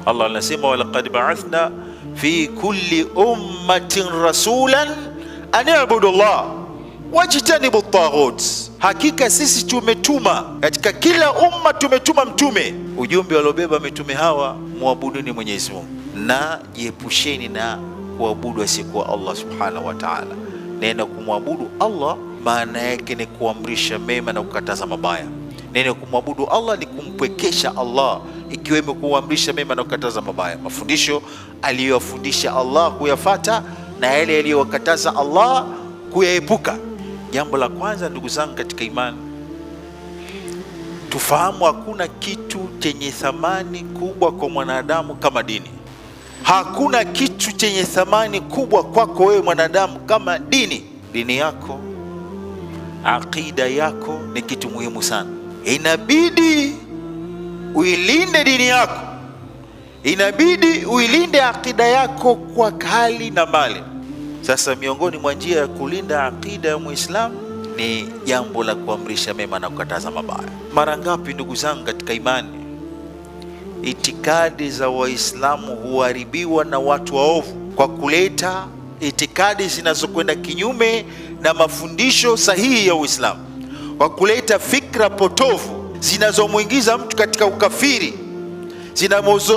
Allah anasema walaqad ba'athna fi kulli ummatin rasulan an i'budu Allah wajtanibu at-taghut, hakika sisi tumetuma katika kila umma, tumetuma mtume. Ujumbe waliobeba mitume hawa, muabuduni Mwenyezi Mungu na jiepusheni na kuabudu asiyekuwa Allah subhanahu wa ta'ala. Neno kumwabudu Allah maana yake ni kuamrisha mema na kukataza mabaya. Neno kumwabudu Allah ni kumpwekesha Allah, ikiwemo kuamrisha mema na kukataza mabaya. Mafundisho aliyowafundisha Allah kuyafata na yale aliyowakataza Allah kuyaepuka. Jambo la kwanza ndugu zangu katika imani, tufahamu hakuna kitu chenye thamani kubwa kwa mwanadamu kama dini. Hakuna kitu chenye thamani kubwa kwako wewe mwanadamu kama dini. Dini yako, aqida yako ni kitu muhimu sana. Inabidi uilinde dini yako, inabidi uilinde aqida yako kwa hali na mali. Sasa miongoni mwa njia ya kulinda aqida ya Muislamu ni jambo la kuamrisha mema na kukataza mabaya. Mara ngapi ndugu zangu katika imani, itikadi za Waislamu huharibiwa na watu waovu kwa kuleta itikadi zinazokwenda kinyume na mafundisho sahihi ya Uislamu, kwa kuleta fikra potofu zinazomuingiza mtu katika ukafiri,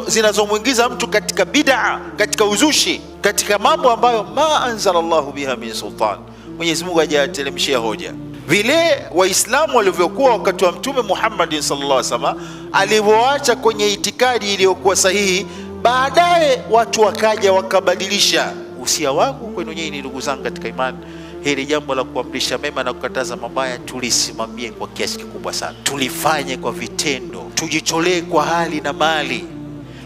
zinazomuingiza mtu katika bid'a, katika uzushi, katika mambo ambayo ma anzalallahu biha min sultan, Mwenyezi Mungu hajateremshia hoja. Vile Waislamu walivyokuwa wakati wa Mtume Muhammad sallallahu alaihi wasallam, alivyoacha kwenye itikadi iliyokuwa sahihi, baadaye watu wakaja wakabadilisha. Usia wangu kwenu nyinyi ndugu zangu katika imani, hili jambo la kuamrisha mema na kukataza mabaya tulisimamie kwa kiasi kikubwa sana, tulifanye kwa vitendo, tujitolee kwa hali na mali,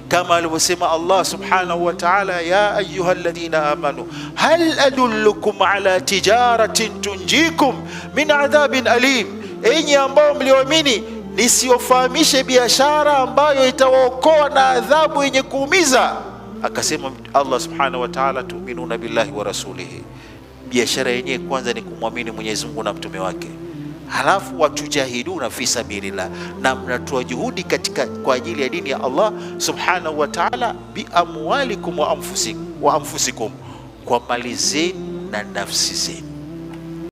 kama alivyosema Allah subhanahu wa ta'ala, ya ayyuhalladhina amanu hal adullukum ala tijaratin tunjikum min adhabin alim, enyi ambao mlioamini, nisiofahamishe biashara ambayo itawaokoa na adhabu yenye kuumiza. Akasema Allah subhanahu wa ta'ala, tu'minuna billahi wa rasulihi, biashara yenyewe kwanza ni kumwamini Mwenyezi Mungu na mtume wake, halafu watujahiduna fi sabilillah, na mnatoa juhudi katika kwa ajili ya dini ya Allah subhanahu wa ta'ala, bi amwalikum wa anfusikum, kwa mali zenu na nafsi zenu.